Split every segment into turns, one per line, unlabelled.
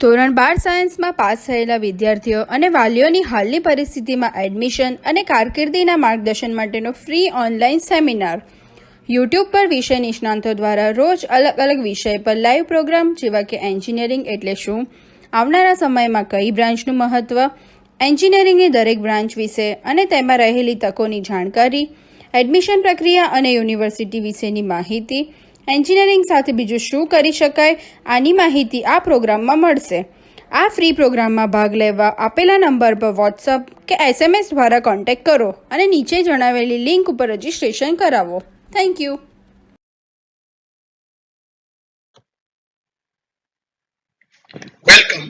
ધોરણ 12 સાયન્સમાં પાસ થયેલા વિદ્યાર્થીઓ અને વાલીઓની હાલની પરિસ્થિતિમાં એડમિશન અને કારકિર્દીના માર્ગદર્શન માટેનો ફ્રી ઓનલાઈન સેમિનાર યુટ્યુબ પર વિષય નિષ્ણાંતો દ્વારા રોજ અલગ અલગ વિષય પર લાઈવ પ્રોગ્રામ જેવા કે એન્જિનિયરિંગ એટલે શું, આવનારા સમયમાં કઈ બ્રાન્ચનું મહત્ત્વ, એન્જિનિયરિંગની દરેક બ્રાન્ચ વિશે અને તેમાં રહેલી તકોની જાણકારી, એડમિશન પ્રક્રિયા અને યુનિવર્સિટી વિશેની માહિતી, એન્જિનિયરિંગ સાથે બીજું શું કરી શકાય, આની માહિતી આ પ્રોગ્રામમાં મળશે. આ ફ્રી પ્રોગ્રામમાં ભાગ લેવા આપેલા નંબર પર વોટ્સઅપ કે SMS દ્વારા કોન્ટેક્ટ કરો અને નીચે જણાવેલી લિંક ઉપર રજિસ્ટ્રેશન કરાવો. Thank you.
Welcome,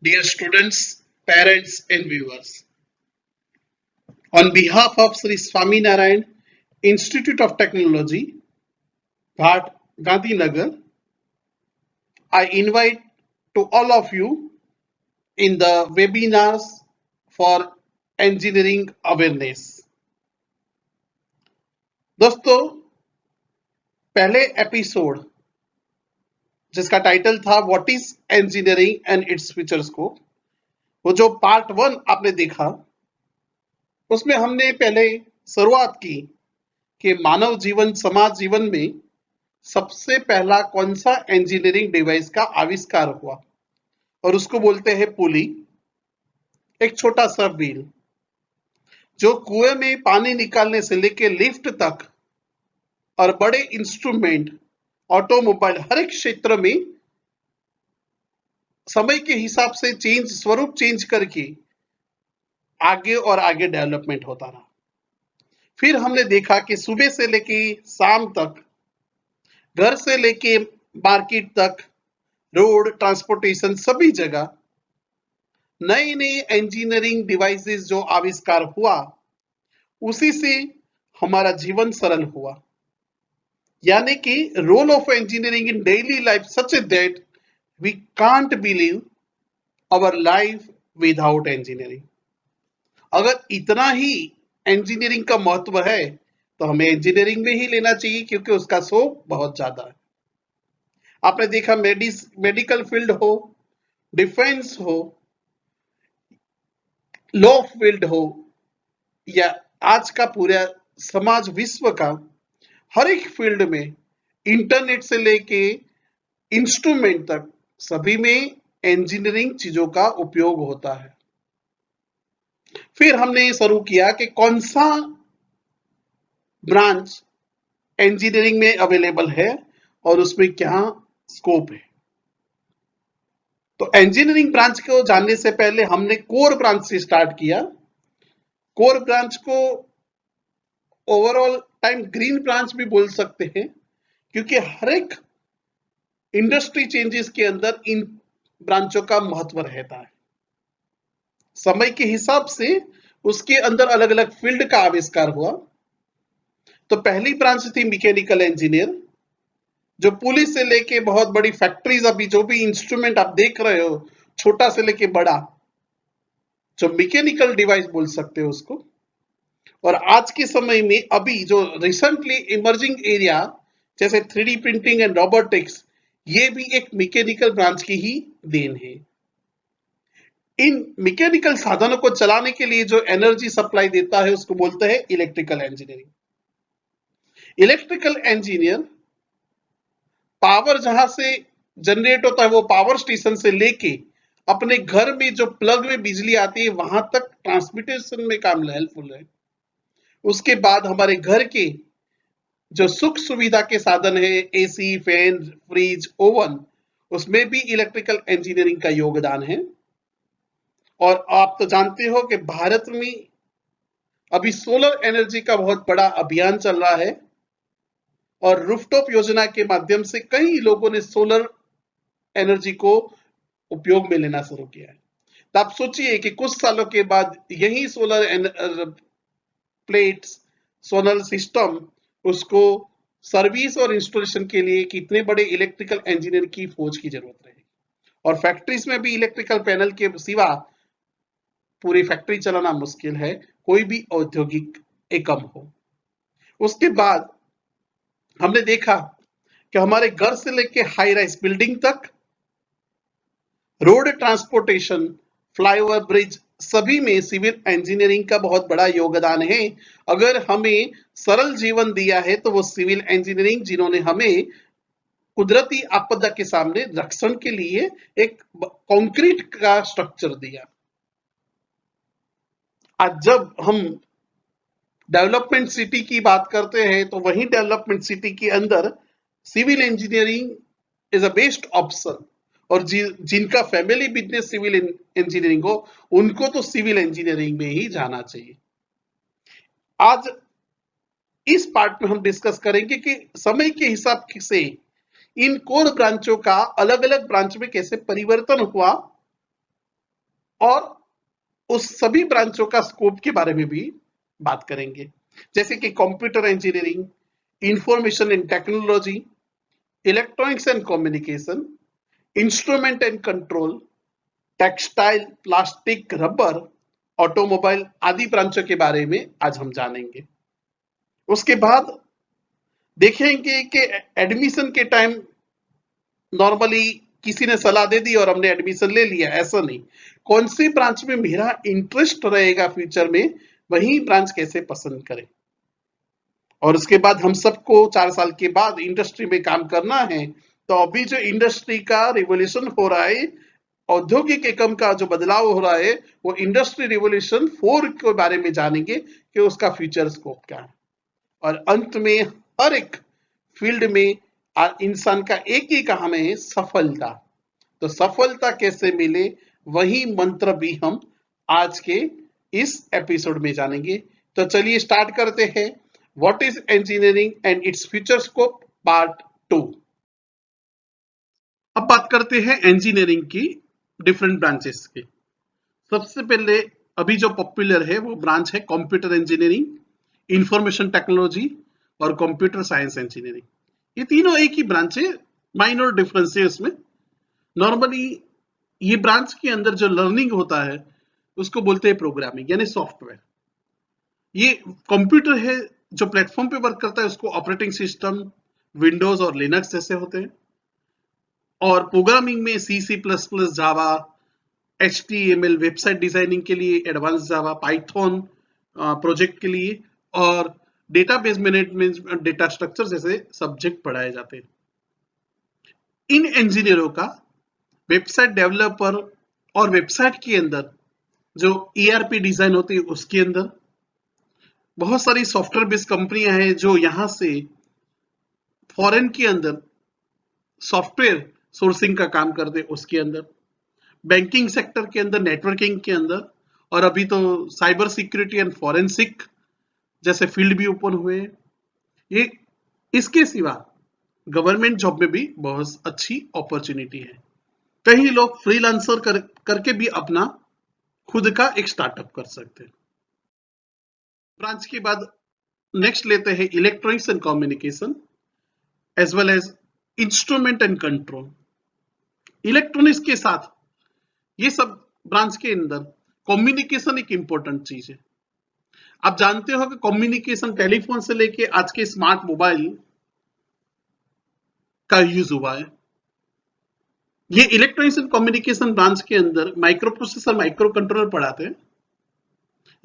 dear students, parents and viewers. On behalf of Sri Swaminarayan Institute of Technology, Bhat, Gandhinagar, I invite to all of you in the webinars for engineering awareness. दोस्तों, पहले episode जिसका title था what is engineering and its future scope, वो जो part 1 आपने देखा, उसमें हमने पहले शुरुआत की कि मानव जीवन समाज जीवन में सबसे पहला कौन सा इंजीनियरिंग डिवाइस का आविष्कार हुआ, और उसको बोलते हैं पुली, एक छोटा सा व्हील जो कुएं में पानी निकालने से लेकर लिफ्ट तक और बड़े इंस्ट्रूमेंट, ऑटोमोबाइल, हर एक क्षेत्र में समय के हिसाब से स्वरूप चेंज करके आगे और आगे डेवलपमेंट होता रहा. फिर हमने देखा कि सुबह से लेके शाम तक, घर से लेके मार्केट तक, रोड ट्रांसपोर्टेशन, सभी जगह नए नए इंजीनियरिंग डिवाइसेस जो आविष्कार हुआ, उसी से हमारा जीवन सरल हुआ. यानी कि role of engineering in daily life such that we can't believe our life without engineering. अगर इतना ही इंजीनियरिंग का महत्व है तो हमें इंजीनियरिंग में ही लेना चाहिए, क्योंकि उसका स्कोप बहुत ज्यादा है. आपने देखा मेडिकल फील्ड हो, डिफेंस हो, लॉ फील्ड हो, या आज का पूरा समाज विश्व का हर एक फील्ड में, इंटरनेट से लेके इंस्ट्रूमेंट तक, सभी में इंजीनियरिंग चीजों का उपयोग होता है. फिर हमने शुरू किया कि कौन सा ब्रांच इंजीनियरिंग में अवेलेबल है और उसमें क्या स्कोप है. तो इंजीनियरिंग ब्रांच को जानने से पहले हमने कोर ब्रांच से स्टार्ट किया. कोर ब्रांच को ओवरऑल टाइम ग्रीन ब्रांच भी बोल सकते हैं, क्योंकि हर एक इंडस्ट्री चेंजेस के अंदर इन ब्रांचों का महत्व रहता है. समय के हिसाब से उसके अंदर अलग अलग फील्ड का आविष्कार हुआ. तो पहली ब्रांच थी मैकेनिकल इंजीनियर, जो पुलिस से लेके बहुत बड़ी फैक्ट्रीज, अभी जो भी इंस्ट्रूमेंट आप देख रहे हो, छोटा से लेके बड़ा, जो मैकेनिकल डिवाइस बोल सकते हो उसको. और आज के समय में अभी जो रिसेंटली इमर्जिंग एरिया जैसे 3D प्रिंटिंग एंड रोबोटिक्स, ये भी एक मैकेनिकल ब्रांच की ही देन है. इन मैकेनिकल साधनों को चलाने के लिए जो एनर्जी सप्लाई देता है उसको बोलते हैं electrical engineering. Electrical engineer power जहां से जनरेट होता है, वो पावर स्टेशन से लेके अपने घर में जो प्लग में बिजली आती है वहां तक ट्रांसमिटेशन में काम हेल्पफुल है. उसके बाद हमारे घर के जो सुख सुविधा के साधन है, एसी, फैन, फ्रिज, ओवन, उसमें भी इलेक्ट्रिकल इंजीनियरिंग का योगदान है. और आप तो जानते हो कि भारत में अभी सोलर एनर्जी का बहुत बड़ा अभियान चल रहा है, और रूफटॉप योजना के माध्यम से कई लोगों ने सोलर एनर्जी को उपयोग में लेना शुरू किया है. तो आप सोचिए कि कुछ सालों के बाद यही सोलर प्लेट्स, सोलर सिस्टम, उसको सर्विस और इंस्टॉलेशन के लिए कितने बड़े इलेक्ट्रिकल इंजीनियर की फौज की जरूरत रहेगी. और फैक्ट्रीज में भी इलेक्ट्रिकल पैनल के सिवा पूरी फैक्ट्री चलाना मुश्किल है, कोई भी औद्योगिक एकम हो. उसके बाद हमने देखा कि हमारे घर से लेके हाई राइज बिल्डिंग तक रोड ट्रांसपोर्टेशन, फ्लाईओवर, ब्रिज, सभी में सिविल इंजीनियरिंग का बहुत बड़ा योगदान है। अगर हमें सरल जीवन दिया है तो वो सिविल इंजीनियरिंग जिन्होंने हमें कुदरती आपदा के सामने रक्षण के लिए एक कंक्रीट का स्ट्रक्चर दिया। आज जब हम डेवलपमेंट सिटी की बात करते हैं तो वही डेवलपमेंट सिटी के अंदर civil engineering is a best option. और जिनका फैमिली बिजनेस सिविल इंजीनियरिंग हो उनको तो सिविल इंजीनियरिंग में ही जाना चाहिए। आज इस पार्ट में हम डिस्कस करेंगे कि समय के हिसाब से इन कोर ब्रांचों का अलग अलग ब्रांच में कैसे परिवर्तन हुआ और उस सभी ब्रांचों का स्कोप के बारे में भी बात करेंगे, जैसे कि computer engineering, information and technology, electronics and communication, instrument and control, textile, plastic, rubber, automobile आदि ब्रांचों के बारे में आज हम जानेंगे। उसके बाद देखेंगे कि एडमिशन के टाइम नॉर्मली किसी ने सलाह दे दी और हमने एडमिशन ले लिया, ऐसा नहीं। कौन सी ब्रांच में मेरा इंटरेस्ट रहेगा फ्यूचर में, वही ब्रांच कैसे पसंद करें। और उसके बाद हम सबको 4 साल के बाद इंडस्ट्री में काम करना है, तो अभी जो इंडस्ट्री का रिवोल्यूशन हो रहा है, औद्योगिक एकम का जो बदलाव हो रहा है, वो इंडस्ट्री रिवोल्यूशन 4 के बारे में जानेंगे कि उसका फ्यूचर स्कोप क्या है। और अंत में हर एक फील्ड में इंसान का एक ही काम है, सफलता। तो सफलता कैसे मिले, वही मंत्र भी हम आज के इस एपिसोड में जानेंगे। तो चलिए स्टार्ट करते हैं। What is engineering and its future scope, part 2। अब बात करते हैं इंजीनियरिंग की डिफरेंट ब्रांचेस के। सबसे पहले अभी जो पॉपुलर है वो ब्रांच है कंप्यूटर इंजीनियरिंग, इंफॉर्मेशन टेक्नोलॉजी और कंप्यूटर साइंस इंजीनियरिंग। ये तीनों एक ही ब्रांच है, माइनर डिफरेंस है इसमें। नॉर्मली ये ब्रांच के अंदर जो लर्निंग होता है उसको बोलते हैं प्रोग्रामिंग, यानी सॉफ्टवेयर। ये कंप्यूटर है जो प्लेटफॉर्म पे वर्क करता है, उसको ऑपरेटिंग सिस्टम, विंडोज और लिनक्स जैसे होते हैं। और प्रोग्रामिंग में C++, जावा, HTML वेबसाइट डिजाइनिंग के लिए एडवांस जावा, पाइथन प्रोजेक्ट के लिए, और डेटाबेस मैनेजमेंट, डेटा स्ट्रक्चर जैसे सब्जेक्ट पढ़ाए जाते हैं। इन इंजीनियरों का वेबसाइट डेवलपर और वेबसाइट के अंदर जो ERP डिजाइन होती है उसके अंदर बहुत सारी सॉफ्टवेयर बेस्ड कंपनियां हैं जो यहां से फॉरेन के अंदर सॉफ्टवेयर सोर्सिंग का काम करते हैं, उसके अंदर बैंकिंग सेक्टर के अंदर, नेटवर्किंग के अंदर, और अभी तो साइबर सिक्योरिटी एंड फॉरेंसिक जैसे फील्ड भी ओपन हुए। ये इसके सिवा गवर्नमेंट जॉब में भी बहुत अच्छी अपॉर्चुनिटी है। कई लोग फ्रीलांसर करके भी अपना खुद का एक स्टार्टअप कर सकते हैं। ब्रांच के बाद नेक्स्ट लेते हैं electronics and communication as well as instrument and control. Electronics के साथ ये सब ब्रांच के अंदर कम्युनिकेशन एक इंपॉर्टेंट चीज है। आप जानते हो कि कम्युनिकेशन टेलीफोन से लेके आज के स्मार्ट मोबाइल का यूज हुआ है। ये इलेक्ट्रॉनिक्स एंड कम्युनिकेशन ब्रांच के अंदर माइक्रो प्रोसेसर, माइक्रो कंट्रोलर पढ़ाते हैं।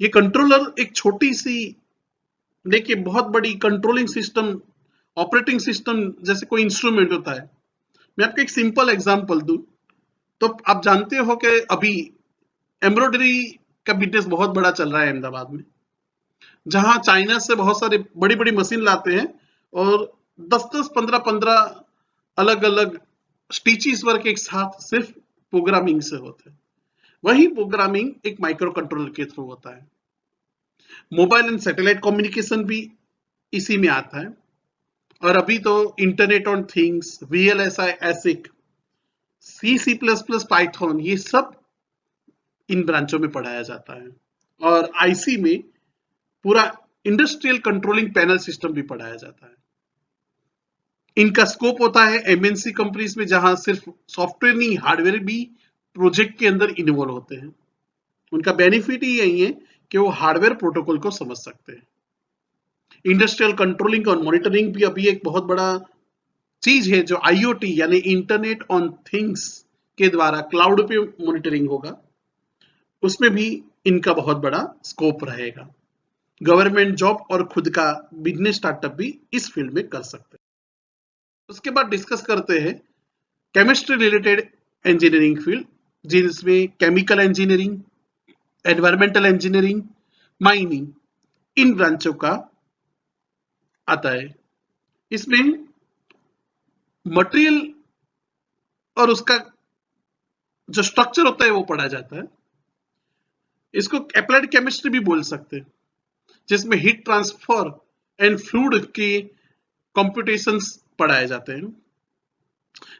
ये कंट्रोलर एक छोटी सी लेके बहुत बड़ी कंट्रोलिंग सिस्टम, ऑपरेटिंग सिस्टम जैसे कोई इंस्ट्रूमेंट होता है। मैं आपको एक सिंपल एग्जांपल दूं तो आप जानते हो कि अभी एम्ब्रॉयडरी का बिजनेस बहुत बड़ा चल रहा है अहमदाबाद में, जहां चाइना से बहुत सारी बड़ी बड़ी मशीन लाते हैं और 10-10, 15-15 अलग अलग स्टिचेस वर्क एक साथ सिर्फ प्रोग्रामिंग से होते हैं। वही प्रोग्रामिंग एक माइक्रो कंट्रोलर के थ्रू होता है। मोबाइल एंड सैटेलाइट कम्युनिकेशन भी इसी में आता है। और अभी तो internet on things, VLSI, ASIC, C++, Python, ये सब इन ब्रांचों में पढ़ाया जाता है। और IC में पूरा इंडस्ट्रियल कंट्रोलिंग पैनल सिस्टम भी पढ़ाया जाता है। इनका स्कोप होता है MNC कंपनीज में, जहां सिर्फ सॉफ्टवेयर नहीं हार्डवेयर भी प्रोजेक्ट के अंदर इन्वॉल्व होते हैं। उनका बेनिफिट ही यही है कि वो हार्डवेयर प्रोटोकॉल को समझ सकते हैं। इंडस्ट्रियल कंट्रोलिंग और मॉनिटरिंग भी अभी एक बहुत बड़ा चीज है जो IoT यानी इंटरनेट ऑन थिंग्स के द्वारा क्लाउड पे मॉनिटरिंग होगा, उसमें भी इनका बहुत बड़ा स्कोप रहेगा। गवर्नमेंट जॉब और खुद का बिजनेस स्टार्टअप भी इस फील्ड में कर सकते हैं। उसके बाद डिस्कस करते हैं केमिस्ट्री रिलेटेड इंजीनियरिंग फील्ड, जिसमें chemical engineering, environmental engineering, mining, इन ब्रांचों का आता है। इसमें मटेरियल और उसका जो स्ट्रक्चर होता है वो पढ़ा जाता है। इसको एप्लाइड केमिस्ट्री भी बोल सकते हैं, जिसमें हीट ट्रांसफर एंड फ्लूइड के कंप्यूटेशंस पढ़ाए जाते हैं।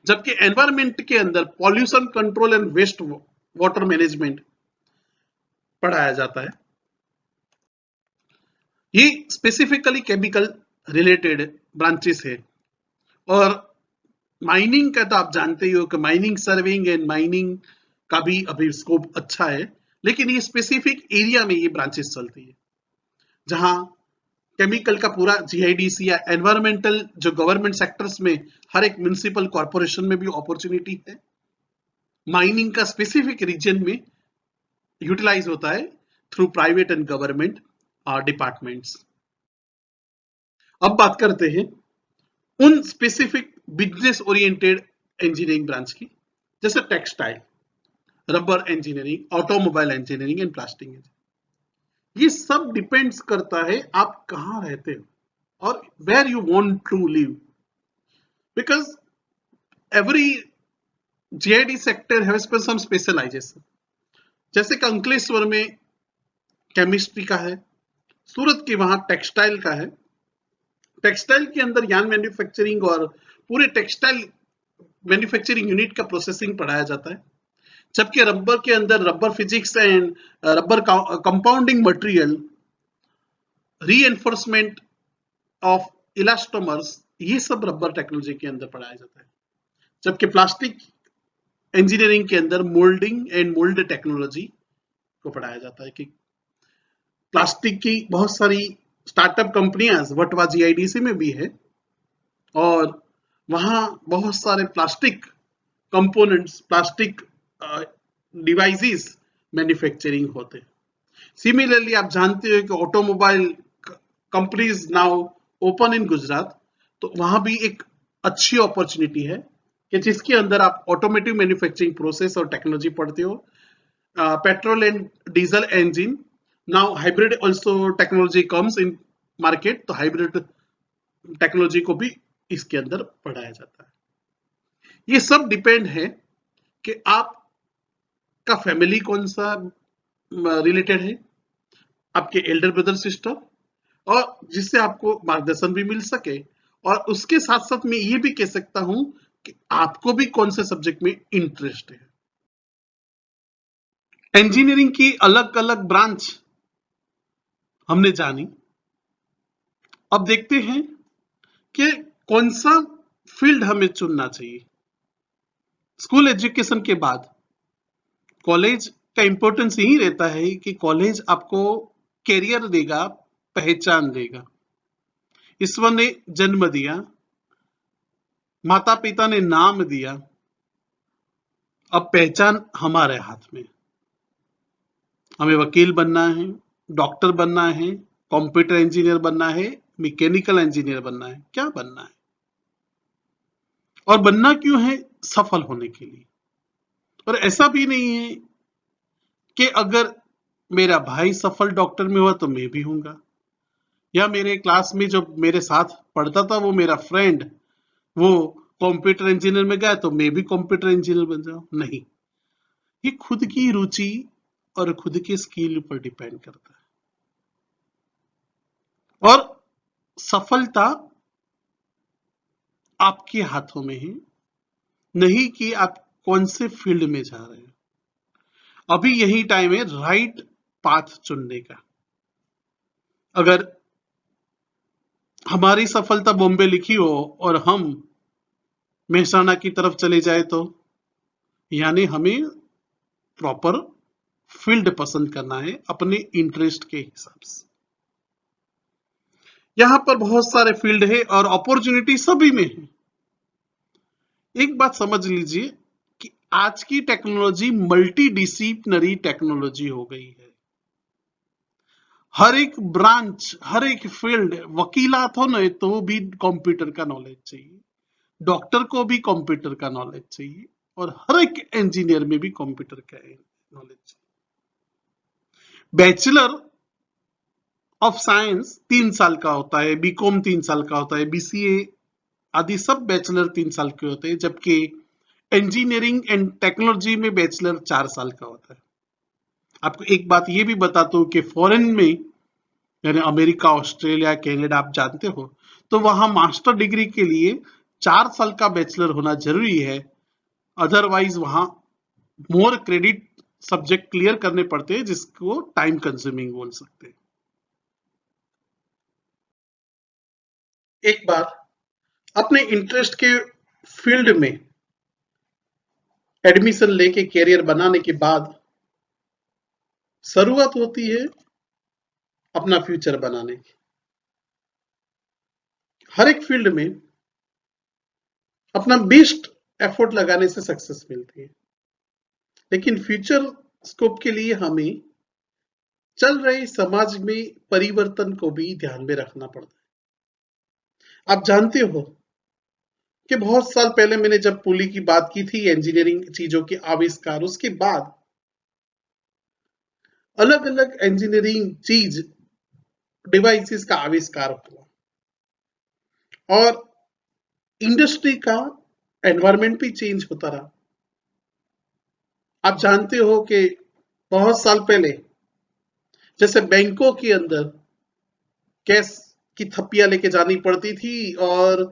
जबकि एनवायरमेंट के अंदर pollution control and waste water management पढ़ाया जाता है। ये स्पेसिफिकली केमिकल रिलेटेड ब्रांचेस है। और माइनिंग का तो आप जानते ही हो कि माइनिंग सर्विंग एंड माइनिंग का भी अभी स्कोप अच्छा है, लेकिन ये स्पेसिफिक एरिया में ये ब्रांचेस चलती है, जहां केमिकल का पूरा जीआईडीसी या एनवायरमेंटल जो गवर्नमेंट सेक्टर्स में हर एक म्युनिसिपल कॉर्पोरेशन में भी अपॉर्चुनिटी है, माइनिंग का स्पेसिफिक रीजन में यूटिलाइज होता है through private and government departments. अब बात करते हैं उन specific business oriented engineering branch की, जैसे textile, rubber engineering, automobile engineering and plastic engineering. ये सब डिपेंड्स करता है आप कहां रहते हो और where you want to live, because every GID sector has some specialization. जैसे कि अंकलेश्वर में केमिस्ट्री का है, सूरत के वहां टेक्सटाइल का है। टेक्सटाइल के अंदर यार्न मैन्युफैक्चरिंग और पूरे टेक्सटाइल मैन्युफैक्चरिंग यूनिट का प्रोसेसिंग पढ़ाया जाता है। जबकि रबर के अंदर rubber physics and rubber compounding material, reinforcement of elastomers, ये सब रबर टेक्नोलॉजी के अंदर पढ़ाया जाता है। जबकि प्लास्टिक इंजीनियरिंग के अंदर मोल्डिंग एंड मोल्ड टेक्नोलॉजी को पढ़ाया जाता है। कि प्लास्टिक की बहुत सारी स्टार्टअप कंपनियां वटवा जीआईडीसी में भी है, और वहां बहुत सारे plastic components, plastic devices manufacturing होते हैं। सिमिलरली आप जानते हो कि automobile companies now open in Gujarat, तो वहां भी एक अच्छी अपॉर्चुनिटी है कि जिसके अंदर आप ऑटोमेटिव मैन्युफैक्चरिंग प्रोसेस और टेक्नोलॉजी पढ़ते हो, petrol and diesel engine, now hybrid also technology comes in market, तो हाइब्रिड टेक्नोलॉजी को भी इसके अंदर पढ़ाया जाता है। ये सब डिपेंड है कि आपका फैमिली कौन सा रिलेटेड है, आपके एल्डर ब्रदर सिस्टर, और जिससे आपको मार्गदर्शन भी मिल सके। और उसके साथ साथ मैं ये भी कह सकता हूं कि आपको भी कौन से सब्जेक्ट में इंटरेस्ट है। इंजीनियरिंग की अलग अलग ब्रांच हमने जानी, अब देखते हैं कि कौन सा फील्ड हमें चुनना चाहिए। स्कूल एजुकेशन के बाद कॉलेज का इंपॉर्टेंस यही रहता है कि कॉलेज आपको कैरियर देगा, पहचान देगा। ईश्वर ने जन्म दिया, माता पिता ने नाम दिया, अब पहचान हमारे हाथ में। हमें वकील बनना है, डॉक्टर बनना है, कंप्यूटर इंजीनियर बनना है, मैकेनिकल इंजीनियर बनना है, क्या बनना है? और बनना क्यों है? सफल होने के लिए। और ऐसा भी नहीं है कि अगर मेरा भाई सफल डॉक्टर में हुआ तो मैं भी हूंगा, या मेरे क्लास में जो मेरे साथ पढ़ता था वो मेरा फ्रेंड वो कंप्यूटर इंजीनियर में गया तो मैं भी कंप्यूटर इंजीनियर बन जाऊं। नहीं, ये खुद की रुचि और खुद के स्किल पर डिपेंड करता है। और सफलता आपके हाथों में है, नहीं कि आप कौन से फील्ड में जा रहे हैं। अभी यही टाइम है राइट पाथ चुनने का। अगर हमारी सफलता बॉम्बे लिखी हो और हम मेहसाना की तरफ चले जाए तो, यानी हमें प्रॉपर फील्ड पसंद करना है अपने इंटरेस्ट के हिसाब से। यहां पर बहुत सारे फील्ड है और अपॉर्चुनिटी सभी में है। एक बात समझ लीजिए कि आज की टेक्नोलॉजी मल्टी डिसिप्लिनरी टेक्नोलॉजी हो गई है। हर एक ब्रांच, हर एक फील्ड, वकीलात हो न तो भी कंप्यूटर का नॉलेज चाहिए, डॉक्टर को भी कंप्यूटर का नॉलेज चाहिए, और हर एक इंजीनियर में भी कंप्यूटर का नॉलेज चाहिए। बैचलर ऑफ साइंस 3 साल का होता है, बीकॉम 3 साल का होता है, बीसीए आदि सब बैचलर 3 साल के होते हैं, जबकि इंजीनियरिंग एंड टेक्नोलॉजी में बैचलर 4 साल का होता है। आपको एक बात ये भी बताता हूँ कि फॉरेन में, यानी अमेरिका, ऑस्ट्रेलिया, कनाडा, आप जानते हो, तो वहां मास्टर डिग्री के लिए 4 साल का बैचलर होना जरूरी है। अदरवाइज वहां मोर क्रेडिट सब्जेक्ट क्लियर करने पड़ते हैं, जिसको टाइम कंज्यूमिंग बोल सकते हैं। एक बार अपने इंटरेस्ट के फील्ड में एडमिशन लेके कैरियर बनाने के बाद शुरुआत होती है अपना फ्यूचर बनाने की। हर एक फील्ड में अपना बेस्ट एफर्ट लगाने से सक्सेस मिलती है, लेकिन फ्यूचर स्कोप के लिए हमें चल रहे समाज में परिवर्तन को भी ध्यान में रखना पड़ता है। आप जानते हो कि बहुत साल पहले मैंने जब पुली की बात की थी, इंजीनियरिंग चीजों के आविष्कार, उसके बाद अलग अलग इंजीनियरिंग चीज डिवाइसेस का आविष्कार हुआ और इंडस्ट्री का एनवायरमेंट भी चेंज होता रहा। आप जानते हो कि बहुत साल पहले जैसे बैंकों के अंदर कैश की थप्पियां लेके जानी पड़ती थी और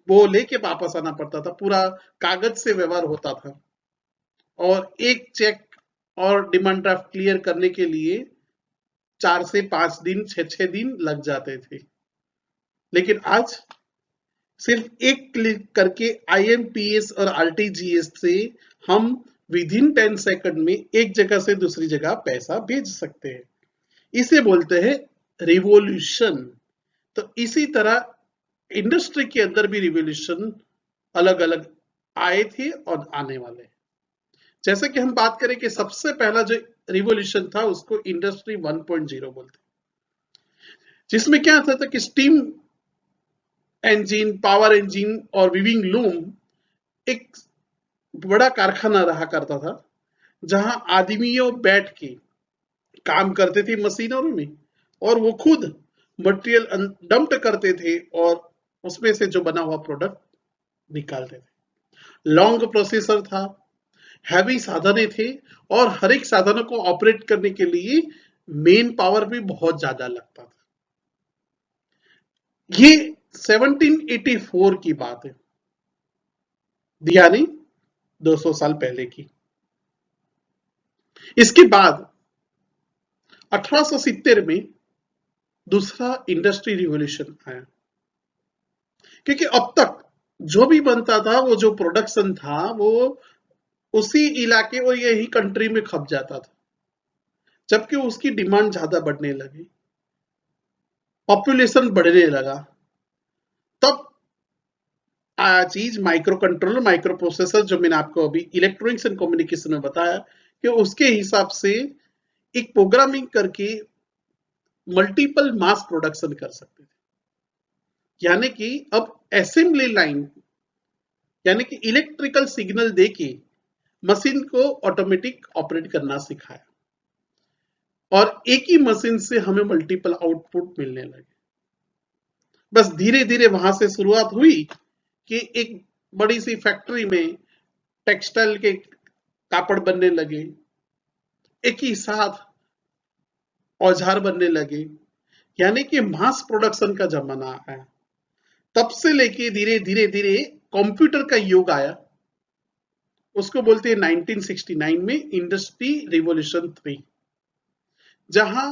वो लेके वापस आना पड़ता था, पूरा कागज से व्यवहार होता था, और एक चेक और डिमांड ड्राफ्ट क्लियर करने के लिए 4 से 5 दिन, 6 दिन लग जाते थे। लेकिन आज सिर्फ एक क्लिक करके IMPS और RTGS से हम विद इन 10 सेकंड में एक जगह से दूसरी जगह पैसा भेज सकते हैं। इसे बोलते हैं रिवॉल्यूशन। तो इसी तरह इंडस्ट्री के अंदर भी रिवॉल्यूशन अलग अलग आए थे और आने वाले। जैसे कि हम बात करें कि सबसे पहला जो रिवॉल्यूशन था उसको इंडस्ट्री 1.0 बोलते, जिसमें क्या था कि स्टीम इंजन, पावर इंजन और वीविंग लूम एक बड़ा कारखाना रहा करता था, जहां आदमियों बैठ के काम करते थे मशीनों में, और वो खुद मटेरियल डंप करते थे और उसमें से जो बना हुआ प्रोडक्ट निकालते थे। लॉन्ग प्रोसेसर था, हैवी साधने थे, और हर एक साधनों को ऑपरेट करने के लिए मेन पावर भी बहुत ज्यादा लगता था। ये 1784 की बात है, यानी 200 साल पहले की। इसके बाद 1870 में दूसरा इंडस्ट्री रिवॉल्यूशन आया, क्योंकि अब तक जो भी बनता था, वो जो प्रोडक्शन था, वो उसी इलाके और यही कंट्री में खप जाता था, जबकि उसकी डिमांड ज्यादा बढ़ने लगी, पॉपुलेशन बढ़ने लगा। तब चीज माइक्रो कंट्रोलर, माइक्रो प्रोसेसर, जो मैंने आपको अभी इलेक्ट्रॉनिक्स एंड कम्युनिकेशन में बताया, कि उसके हिसाब से एक प्रोग्रामिंग करके मल्टीपल मास प्रोडक्शन कर सकते थे। यानी कि अब असेंबली लाइन, यानी कि इलेक्ट्रिकल सिग्नल देके मशीन को ऑटोमेटिक ऑपरेट करना सिखाया, और एक ही मशीन से हमें मल्टीपल आउटपुट मिलने लगे। बस धीरे धीरे वहां से शुरुआत हुई कि एक बड़ी सी फैक्ट्री में टेक्सटाइल के कापड़ बनने लगे, एक ही साथ औजार बनने लगे, यानी कि मास प्रोडक्शन का जमाना आया। तब से लेके धीरे धीरे धीरे कंप्यूटर का युग आया, उसको बोलते हैं 1969 में इंडस्ट्री रिवॉल्यूशन 3, जहां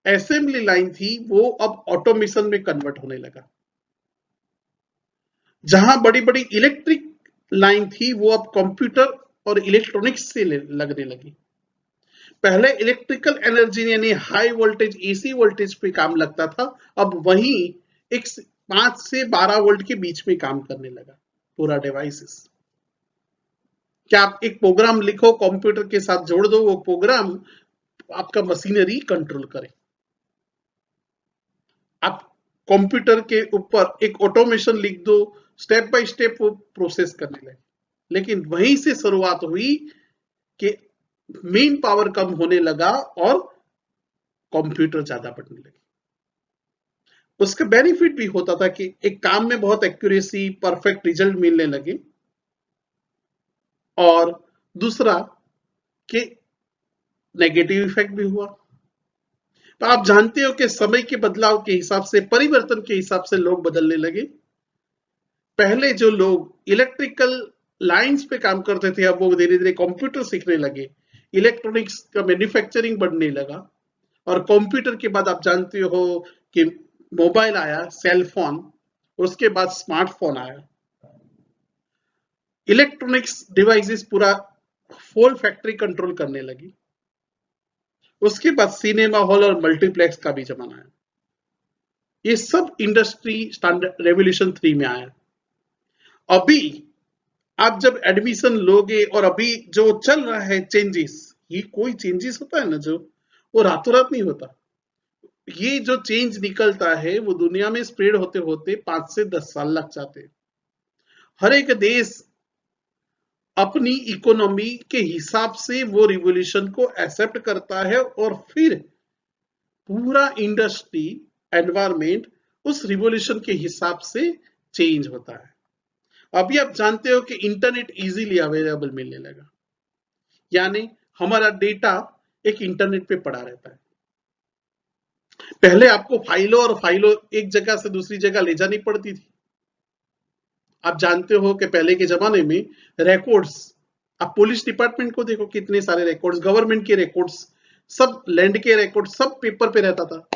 असेंबली लाइन थी वो अब ऑटोमेशन में कन्वर्ट होने लगा, जहां बड़ी बड़ी इलेक्ट्रिक लाइन थी वो अब कंप्यूटर और इलेक्ट्रॉनिक्स से लगने लगी। पहले इलेक्ट्रिकल एनर्जी यानी हाई वोल्टेज AC वोल्टेज पे काम लगता था, अब वही एक 5 से 12 वोल्ट के बीच में काम करने लगा पूरा डिवाइसेस। क्या आप एक प्रोग्राम लिखो, कंप्यूटर के साथ जोड़ दो, वो प्रोग्राम आपका मशीनरी कंट्रोल करे। आप कंप्यूटर के ऊपर एक ऑटोमेशन लिख दो, स्टेप बाय स्टेप वो प्रोसेस करने लगे। लेकिन वहीं से शुरुआत हुई कि मेन पावर कम होने लगा और कंप्यूटर ज्यादा बढ़ने लगे। उसका बेनिफिट भी होता था कि एक काम में बहुत एक्यूरेसी, परफेक्ट रिजल्ट मिलने लगे, और दूसरा कि नेगेटिव इफेक्ट भी हुआ। तो आप जानते हो कि समय के बदलाव के हिसाब से, परिवर्तन के हिसाब से लोग बदलने लगे। पहले जो लोग इलेक्ट्रिकल लाइंस पे काम करते थे, अब वो धीरे धीरे कंप्यूटर सीखने लगे, इलेक्ट्रॉनिक्स का मैन्युफैक्चरिंग बढ़ने लगा। और कंप्यूटर के बाद आप जानते हो कि मोबाइल आया, सेल फोन, उसके बाद स्मार्टफोन आया, इलेक्ट्रॉनिक्स डिवाइसेस पूरा फुल फैक्ट्री कंट्रोल करने लगी। उसके बाद सिनेमा हॉल और मल्टीप्लेक्स का भी जमाना है। ये सब इंडस्ट्री स्टैंडर्ड रेवोल्यूशन 3 में आया। अभी आप जब एडमिशन लोगे और अभी जो चल रहा है चेंजेस, ये कोई चेंजेस होता है ना जो, वो रातों रात नहीं होता। ये जो चेंज निकलता है वो दुनिया में स्प्रेड होते होते 5 से 10 साल लग जाते हैं। हर एक देश अपनी इकोनॉमी के हिसाब से वो रिवोल्यूशन को एक्सेप्ट करता है, और फिर पूरा इंडस्ट्री एनवायरमेंट उस रिवोल्यूशन के हिसाब से चेंज होता है। अभी आप जानते हो कि इंटरनेट इजीली अवेलेबल मिलने लगा, यानी हमारा डेटा एक इंटरनेट पे पड़ा रहता है। पहले आपको फाइलों एक जगह से दूसरी जगह ले जानी पड़ती थी। आप जानते हो कि पहले के जमाने में रिकॉर्ड्स, आप पुलिस डिपार्टमेंट को देखो, कितने सारे रिकॉर्ड्स, गवर्नमेंट के रिकॉर्ड्स, सब लैंड के रिकॉर्ड, सब पेपर पे रहता था।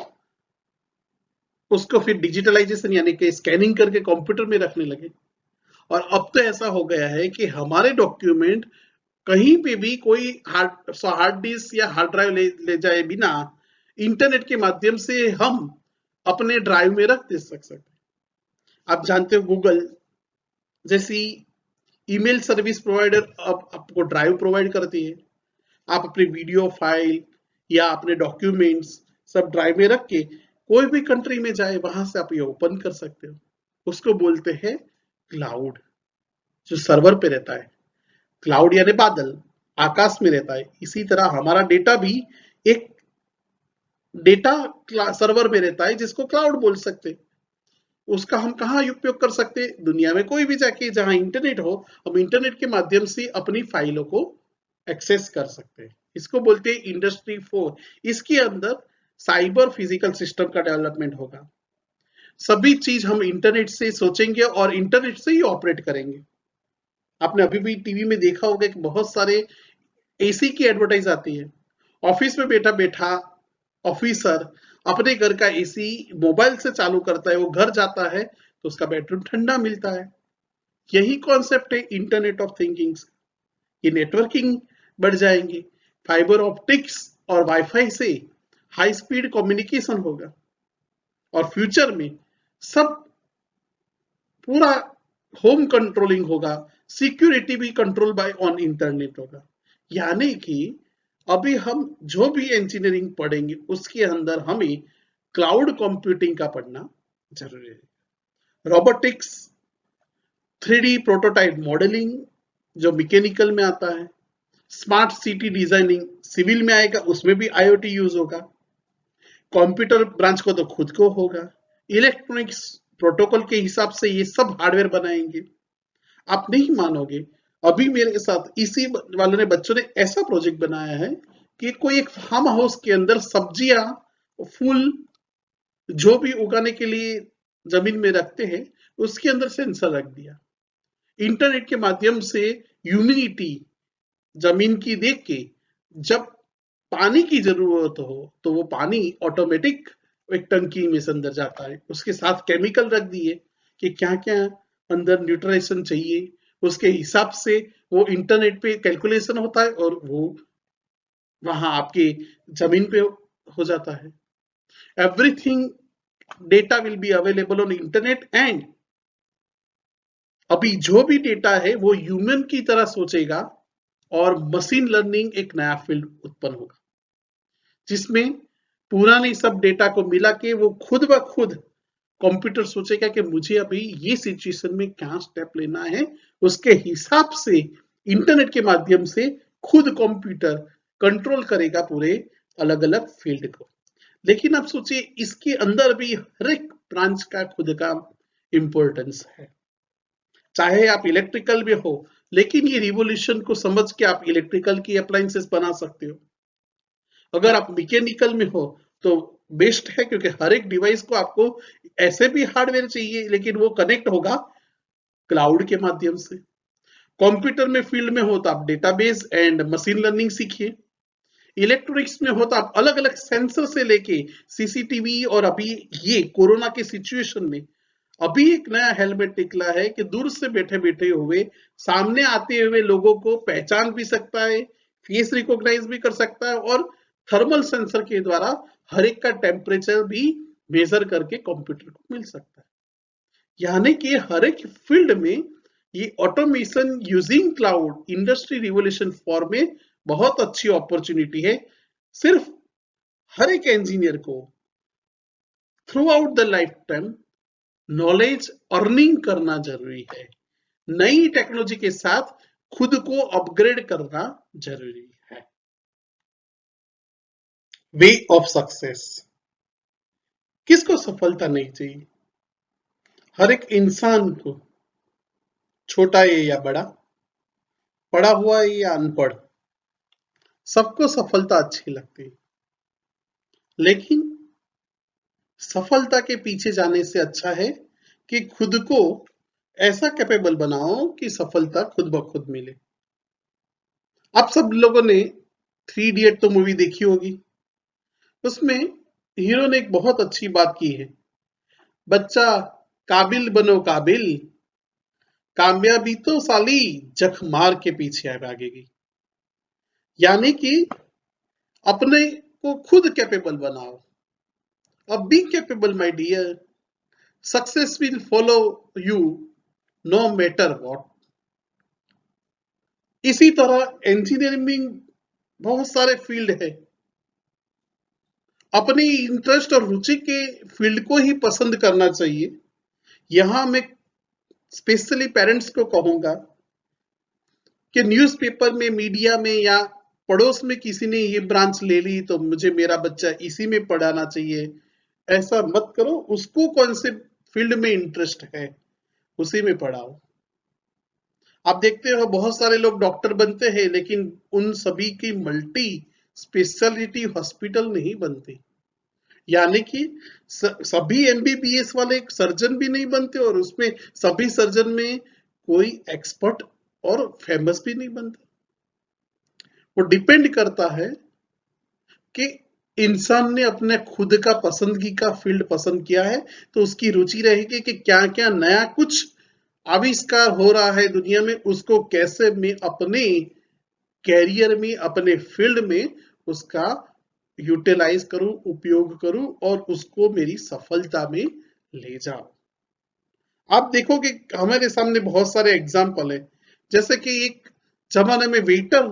उसको फिर डिजिटलाइजेशन यानी कि स्कैनिंग करके कंप्यूटर में रखने लगे। और अब तो ऐसा हो गया है कि हमारे डॉक्यूमेंट कहीं पे भी कोई हार्ड डिस्क या हार्ड ड्राइव ले जाए बिना, इंटरनेट के माध्यम से हम अपने ड्राइव में रख दे सकते हैं। आप जानते हो गूगल जैसी ईमेल सर्विस प्रोवाइडर अब आपको ड्राइव प्रोवाइड करती है। आप अपनी वीडियो फाइल या अपने डॉक्यूमेंट्स सब ड्राइव में रख के कोई भी कंट्री में जाए, वहां से आप ये ओपन कर सकते हो। उसको बोलते हैं क्लाउड, जो सर्वर पे रहता है। क्लाउड यानी बादल, आकाश में रहता है। इसी तरह हमारा डेटा भी एक डेटा सर्वर में रहता है, जिसको क्लाउड बोल सकते हैं। उसका हम कहाँ उपयोग कर सकते हैं? दुनिया में कोई भी जाके जहां इंटरनेट हो, हम इंटरनेट के माध्यम से अपनी फाइलों को एक्सेस कर सकते हैं। इसको बोलते हैं इंडस्ट्री 4। इसके अंदर साइबर फिजिकल सिस्टम का डेवलपमेंट होगा। सभी चीज हम इंटरनेट से सोचेंगे और इंटरनेट से ही ऑपरेट करेंगे। आपने अभी भी टीवी में देखा होगा कि बहुत सारे एसी की एडवर्टाइज आती है। ऑफिस में बैठा बैठा ऑफिसर अपने घर का एसी मोबाइल से चालू करता है, वो घर जाता है तो उसका बेडरूम ठंडा मिलता है। यही कॉन्सेप्ट है इंटरनेट ऑफ थिंकिंग्स। ये नेटवर्किंग बढ़ जाएंगे, फाइबर ऑप्टिक्स और वाईफाई से हाई स्पीड कम्युनिकेशन होगा, और फ्यूचर में सब पूरा होम कंट्रोलिंग होगा, सिक्योरिटी भी कंट्रोल बाय ऑन इंटरनेट होगा। यानी कि अभी हम जो भी इंजीनियरिंग पढ़ेंगे उसके अंदर हमें क्लाउड कंप्यूटिंग का पढ़ना जरूरी है। रोबोटिक्स, 3D प्रोटोटाइप मॉडलिंग जो मैकेनिकल में आता है, स्मार्ट सिटी डिजाइनिंग सिविल में आएगा, उसमें भी आईओटी यूज होगा। कंप्यूटर ब्रांच को तो खुद को होगा। इलेक्ट्रॉनिक्स प्रोटोकॉल के हिसाब से ये सब हार्डवेयर बनाएंगे। आप नहीं मानोगे, अभी मेरे साथ इसी वाले ने बच्चों ने ऐसा प्रोजेक्ट बनाया है कि कोई एक फार्म हाउस के अंदर सब्जियां, फूल जो भी उगाने के लिए जमीन में रखते हैं, उसके अंदर सेंसर रख दिया। इंटरनेट के माध्यम से ह्यूमिडिटी जमीन की देख के जब पानी की जरूरत हो तो वो पानी ऑटोमेटिक एक टंकी में से अंदर जाता है। उसके साथ केमिकल रख दिए कि क्या क्या अंदर न्यूट्रिशन चाहिए, उसके हिसाब से वो इंटरनेट पे कैलकुलेशन होता है और वो वहां आपके जमीन पे हो जाता है। Everything data will be available on internet, and अभी जो भी डेटा है वो ह्यूमन की तरह सोचेगा और मशीन लर्निंग एक नया फील्ड उत्पन्न होगा, जिसमें पुरानी सब डेटा को मिला के वो खुद ब खुद कंप्यूटर सोचेगा कि मुझे अभी ये सिचुएशन में क्या स्टेप लेना है, उसके हिसाब से इंटरनेट के माध्यम से खुद कंप्यूटर कंट्रोल करेगा पूरे अलग अलग फील्ड को। लेकिन आप सोचिए, इसके अंदर भी हर एक ब्रांच का खुद का इंपॉर्टेंस है। चाहे आप इलेक्ट्रिकल में हो, लेकिन ये रिवॉल्यूशन को समझ के आप इलेक्ट्रिकल की अप्लायंसेस बना सकते हो। अगर आप मैकेनिकल में हो तो बेस्ट है, क्योंकि हर एक डिवाइस को आपको ऐसे भी हार्डवेयर चाहिए, लेकिन वो कनेक्ट होगा क्लाउड के माध्यम से। कंप्यूटर में फील्ड में हो तो आप डेटाबेस एंड मशीन लर्निंग सीखिए। इलेक्ट्रॉनिक्स में हो तो आप अलग अलग सेंसर से लेके सीसीटीवी, और अभी ये कोरोना के सिचुएशन में अभी एक नया हेलमेट निकला है कि दूर से बैठे बैठे हुए सामने आते हुए लोगों को पहचान भी सकता है, फेस रिकॉग्नाइज भी कर सकता है, और थर्मल सेंसर के द्वारा हर एक का टेम्परेचर भी मेजर करके कंप्यूटर को मिल सकता है। यानी कि हर एक फील्ड में ये automation using cloud industry revolution for में बहुत अच्छी अपॉर्चुनिटी है। सिर्फ हर एक इंजीनियर को through out the life time knowledge earning करना जरूरी है। नई टेक्नोलॉजी के साथ खुद को अपग्रेड करना जरूरी है। Way of success. किसको सफलता नहीं चाहिए? हर एक इंसान को, छोटा है या बड़ा, पढ़ा हुआ है या अनपढ़, सबको सफलता अच्छी लगती है। लेकिन सफलता के पीछे जाने से अच्छा है कि खुद को ऐसा कैपेबल बनाओ कि सफलता खुद ब खुद मिले। आप सब लोगों ने 3 इडियट तो मूवी देखी होगी। उसमें हीरो ने एक बहुत अच्छी बात की है, बच्चा काबिल बनो काबिल, कामयाबी तो साली जख मार के पीछे भागेगी। यानी कि अपने को खुद कैपेबल बनाओ। अब be capable my dear, success will follow you no matter what. इसी तरह इंजीनियरिंग में बहुत सारे फील्ड है। अपनी इंटरेस्ट और रुचि के फील्ड को ही पसंद करना चाहिए। यहां मैं स्पेशली पेरेंट्स को कहूंगा कि न्यूज़पेपर में, मीडिया में या पड़ोस में किसी ने ये ब्रांच ले ली तो मुझे मेरा बच्चा इसी में पढ़ाना चाहिए, ऐसा मत करो। उसको कौन से फील्ड में इंटरेस्ट है उसी में पढ़ाओ। आप देखते हो बहुत सारे लोग डॉक्टर बनते हैं, लेकिन उन सभी की मल्टी स्पेशलिटी हॉस्पिटल नहीं बनती। यानी कि सभी एमबीबीएस वाले सर्जन भी नहीं बनते, और उसमें सभी सर्जन में कोई एक्सपर्ट और फेमस भी नहीं बनता। वो डिपेंड करता है कि इंसान ने अपने खुद का पसंदगी का फील्ड पसंद किया है तो उसकी रुचि रहेगी कि क्या क्या नया कुछ आविष्कार हो रहा है दुनिया में, उसको कैसे मैं अपने कैरियर में, अपने फील्ड में उसका यूटिलाइज करूं, उपयोग करूं, और उसको मेरी सफलता में ले जाऊं। आप देखोगे हमारे सामने बहुत सारे एग्जाम्पल है, जैसे कि एक जमाने में वेटर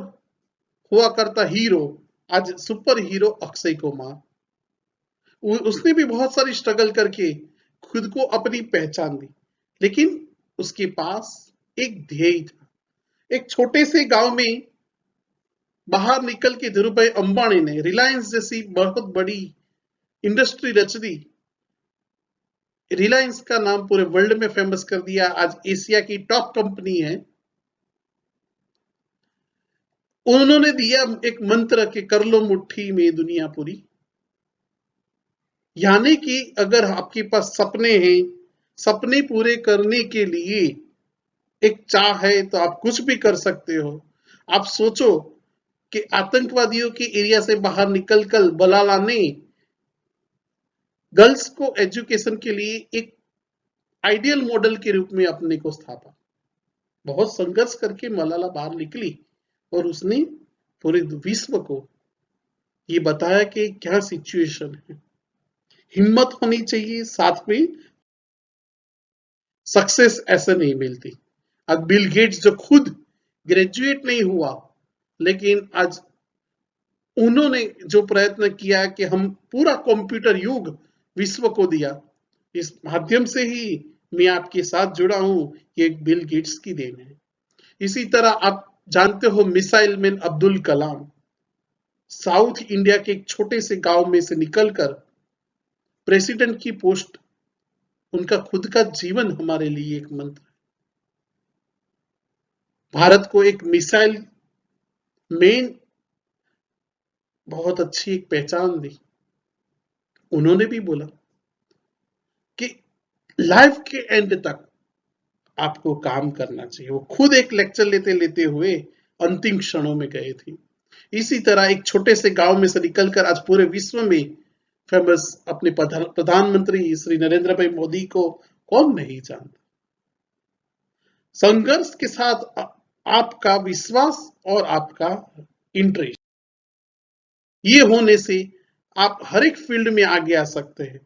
हुआ करता हीरो, आज सुपर हीरो अक्षय कुमार। उसने भी बहुत सारी स्ट्रगल करके खुद को अपनी पहचान दी, लेकिन उसके पास एक ध्येय था। एक छोटे से गांव में बाहर निकल के धीरू भाई अंबानी ने रिलायंस जैसी बहुत बड़ी इंडस्ट्री रच दी। रिलायंस का नाम पूरे वर्ल्ड में फेमस कर दिया, आज एशिया की टॉप कंपनी है। उन्होंने दिया एक मंत्र के कर लो मुट्ठी में दुनिया पूरी। यानी कि अगर आपके पास सपने हैं, सपने पूरे करने के लिए एक चाह है तो आप कुछ भी कर सकते हो। आप सोचो कि आतंकवादियों के एरिया से बाहर निकलकर मलाला ने गर्ल्स को एजुकेशन के लिए एक आइडियल मॉडल के रूप में अपने को स्थापा। बहुत संघर्ष करके मलाला बाहर निकली और उसने पूरे विश्व को ये बताया कि क्या सिचुएशन है। हिम्मत होनी चाहिए, साथ में सक्सेस ऐसे नहीं मिलती। अब बिल गेट्स जो खुद ग्रेजुएट नहीं हुआ, लेकिन आज उन्होंने जो प्रयत्न किया कि हम पूरा कंप्यूटर युग विश्व को दिया, इस माध्यम से ही मैं आपके साथ जुड़ा हूं। ये एक बिल गेट्स की देन है। इसी तरह आप जानते हो missile man Abdul Kalam south India के एक छोटे से गांव में से निकलकर प्रेसिडेंट की पोस्ट, उनका खुद का जीवन हमारे लिए एक मंत्र है। भारत को एक मिसाइल मैन बहुत अच्छी एक पहचान दी। उन्होंने भी बोला कि लाइफ के एंड तक आपको काम करना चाहिए। वो खुद एक लेक्चर लेते लेते हुए अंतिम क्षणों में गए थे। इसी तरह एक छोटे से गांव में से निकलकर आज पूरे विश्व में फेमस अपने प्रधानमंत्री श्री नरेंद्र भाई मोदी को कौन नहीं जानता। संघर्ष के साथ आपका विश्वास और आपका इंटरेस्ट, ये होने से आप हर एक फील्ड में आगे आ सकते हैं।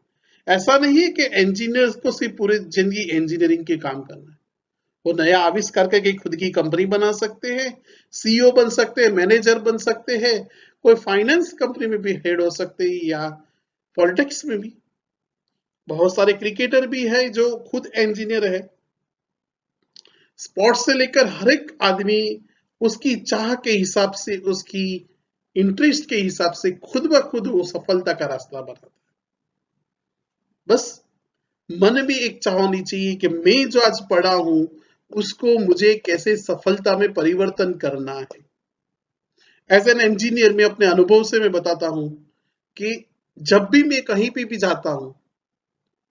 ऐसा नहीं है कि इंजीनियर्स को सिर्फ पूरी जिंदगी इंजीनियरिंग के काम करना है। वो नया आविष्कार करके खुद की कंपनी बना सकते हैं, सीईओ बन सकते हैं, मैनेजर बन सकते हैं, कोई फाइनेंस कंपनी में भी हेड हो सकते हैं या पॉलिटिक्स में भी। बहुत सारे क्रिकेटर भी है जो खुद इंजीनियर है। स्पोर्ट्स से लेकर हर एक आदमी उसकी चाह के हिसाब से, उसकी इंटरेस्ट के हिसाब से खुद ब खुद वो सफलता का रास्ता बनाता है। बस मन में एक चाह होनी चाहिए कि मैं जो आज पढ़ा हूं उसको मुझे कैसे सफलता में परिवर्तन करना है। एज एन इंजीनियर मैं अपने अनुभव से मैं बताता हूं कि जब भी मैं कहीं पे भी जाता हूं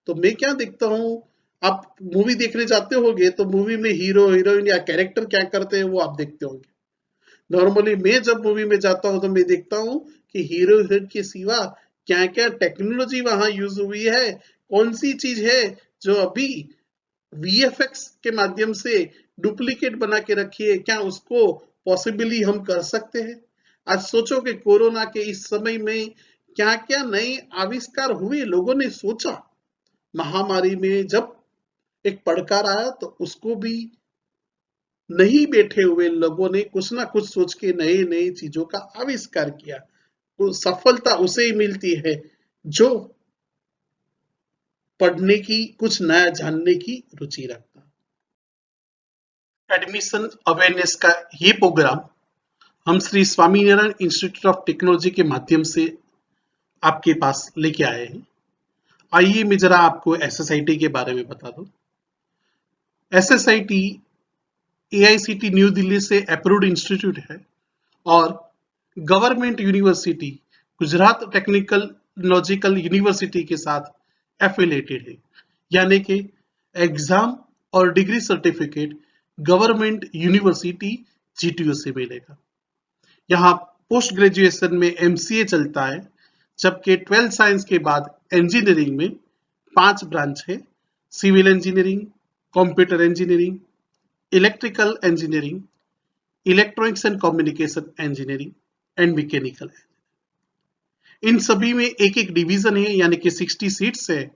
तो मैं क्या देखता हूं, आप मूवी देखने जाते होंगे तो मूवी में हीरो हीरोइन या कैरेक्टर क्या करते हैं वो आप देखते होंगे। नॉर्मली मैं जब मूवी में जाता हूं तो मैं देखता हूं कि हीरो हीरोइन के सिवा क्या क्या टेक्नोलॉजी वहां यूज हुई है, कौन सी चीज है जो अभी वीएफएक्स के माध्यम से डुप्लीकेट बना के रखी है, क्या उसको पॉसिबली हम कर सकते हैं। आज सोचो कि कोरोना के इस समय में क्या क्या नए आविष्कार हुए, लोगों ने सोचा। महामारी में जब एक पड़कार आया तो उसको भी नहीं बैठे हुए लोगों ने कुछ ना कुछ सोच के नए नए चीजों का आविष्कार किया। तो सफलता उसे ही मिलती है जो पढ़ने की, कुछ नया जानने की रुचि रखता। एडमिशन अवेयरनेस का ये प्रोग्राम हम Shri Swaminarayan institute of technology के माध्यम से आपके पास लेके आए हैं। आइए मैं जरा आपको एसएसआईटी के बारे में बता दूं। एसएसआईटी एआईसीटी न्यू दिल्ली से अप्रूव्ड इंस्टीट्यूट है और गवर्नमेंट यूनिवर्सिटी गुजरात टेक्निकलॉजिकल यूनिवर्सिटी के साथ एफिलेटेड है, यानी कि एग्जाम और degree certificate government university GTU से मिलेगा। यहाँ पोस्ट ग्रेजुएशन में एमसीए चलता है, जबकि 12th साइंस के बाद इंजीनियरिंग में 5 ब्रांच है: civil engineering, computer engineering, electrical engineering, electronics and communication engineering and mechanical. इन सभी में एक एक डिवीजन है, यानी कि 60 सीट्स है।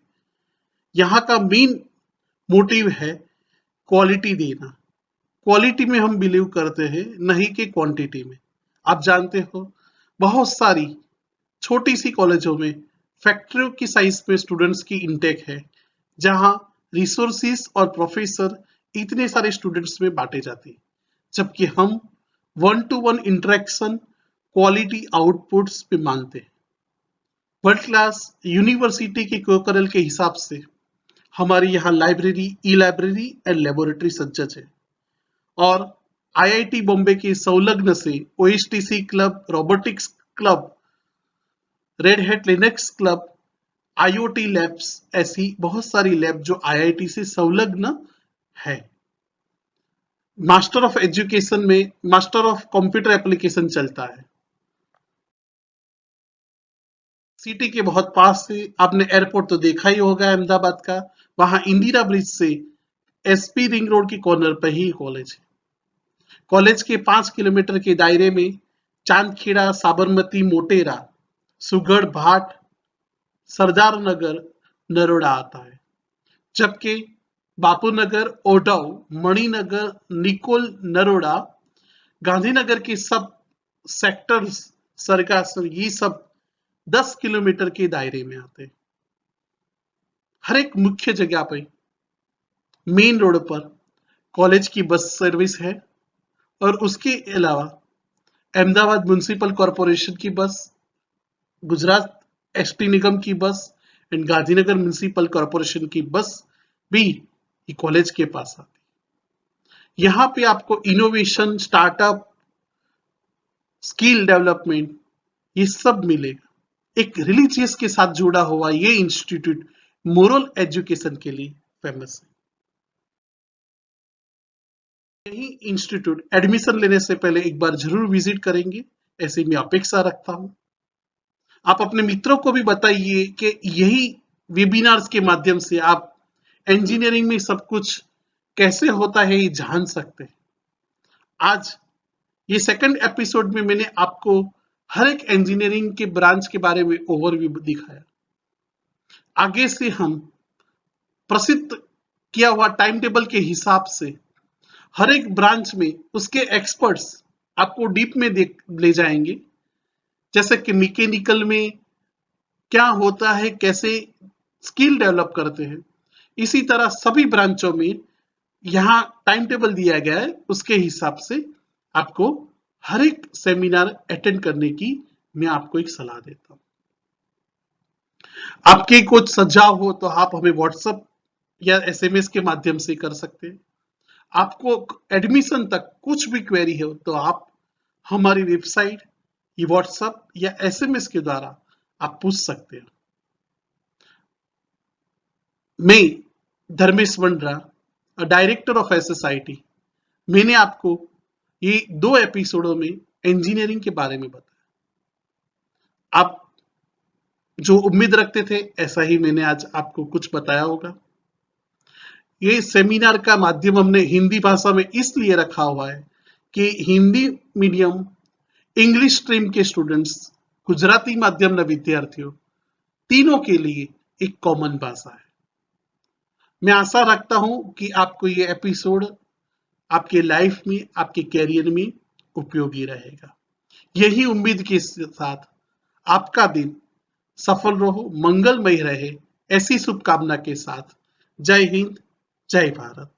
यहाँ का मेन मोटिव है क्वालिटी देना। क्वालिटी में हम बिलीव करते हैं, नहीं कि क्वांटिटी में। आप जानते हो बहुत सारी छोटी सी कॉलेजों में फैक्ट्रियों की साइज में स्टूडेंट्स की इनटेक है, जहां रिसोर्सेस और प्रोफेसर इतने सारे स्टूडेंट्स में बांटे जाते हैं, जबकि हम 1-to-1 इंटरेक्शन क्वालिटी आउटपुट्स पे मानते हैं। वर्ल्ड क्लास यूनिवर्सिटी के कोकरल के हिसाब से हमारी यहाँ library, e library and laboratory सज्जज है और आईआईटी बॉम्बे के संलग्न से OSTC club, robotics club, red hat Linux club, IoT labs, ऐसी बहुत सारी लैब जो आईआईटी से संलग्न है। मास्टर ऑफ एजुकेशन में मास्टर ऑफ कंप्यूटर एप्लीकेशन चलता है। सिटी के बहुत पास से आपने एयरपोर्ट तो देखा ही होगा अहमदाबाद का, वहां इंदिरा ब्रिज से एसपी रिंग रोड के कॉर्नर पर ही कॉलेज है। कॉलेज के 5 किलोमीटर के दायरे में चांदखेड़ा, साबरमती, मोटेरा, सुगढ़ भाट, सरदार नगर, नरोड़ा आता है, जबकि बापूनगर, ओडाऊ, मणिनगर, निकोल, नरोड़ा, गांधीनगर के सब सेक्टर्स, सरगासन, ये सब 10 किलोमीटर के दायरे में आते हैं। हर एक मुख्य जगह पे मेन रोड पर कॉलेज की बस सर्विस है और उसके अलावा अहमदाबाद म्युनिसिपल कॉरपोरेशन की बस, गुजरात एसटी निगम की बस एंड गांधीनगर म्युनिसिपल कॉरपोरेशन की बस भी ये कॉलेज के पास आती है। यहाँ पे आपको इनोवेशन, स्टार्टअप, स्किल डेवलपमेंट ये सब मिलेगा। एक रिलीजियस के साथ जुड़ा हुआ ये इंस्टीट्यूट मोरल एजुकेशन के लिए फेमस है। यही इंस्टीट्यूट एडमिशन लेने से पहले एक बार जरूर विजिट करेंगे, ऐसी मैं अपेक्षा रखता हूं। आप अपने मित्रों को भी बताइए कि यही वेबिनार्स के माध्यम से आप इंजीनियरिंग में सब कुछ कैसे होता है ये जान सकते हैं। आज ये सेकंड एपिसोड में मैंने आपको हर एक इंजीनियरिंग के ब्रांच के बारे में ओवरव्यू दिखाया। आगे से हम प्रसिद्ध किया हुआ टाइम टेबल के हिसाब से हर एक ब्रांच में उसके एक्सपर्ट्स आपको डीप में ले जाएंगे। जैसे कि मैकेनिकल में क्या होता है, कैसे स्किल डेवलप करते हैं, इसी तरह सभी ब्रांचों में यहाँ टाइम टेबल दिया गया है। उसके हिसाब से आपको हर एक सेमिनार अटेंड करने की मैं आपको एक सलाह देता हूं। आपके कुछ सुझाव हो तो आप हमें व्हाट्सएप या एसएमएस के माध्यम से कर सकते हैं। आपको एडमिशन तक कुछ भी क्वेरी हो तो आप हमारी वेबसाइट, ये व्हाट्सएप या एसएमएस के द्वारा आप पूछ सकते हैं। मैं धर्मेश वंड्रा, डायरेक्टर ऑफ एसएसआईटी, मैंने आपको ये 2 एपिसोडों में इंजीनियरिंग के बारे में बताया। आप जो उम्मीद रखते थे ऐसा ही मैंने आज आपको कुछ बताया होगा। ये सेमिनार का माध्यम हमने हिंदी भाषा में इसलिए रखा हुआ है कि हिंदी मीडियम, इंग्लिश स्ट्रीम के स्टूडेंट्स, गुजराती माध्यम न विद्यार्थियों, तीनों के लिए एक कॉमन भाषा है। मैं आशा रखता हूं कि आपको ये एपिसोड आपके लाइफ में, आपके कैरियर में उपयोगी रहेगा। यही उम्मीद के साथ आपका दिन सफल रहो, मंगलमय रहे, ऐसी शुभकामना के साथ जय हिंद, जय भारत।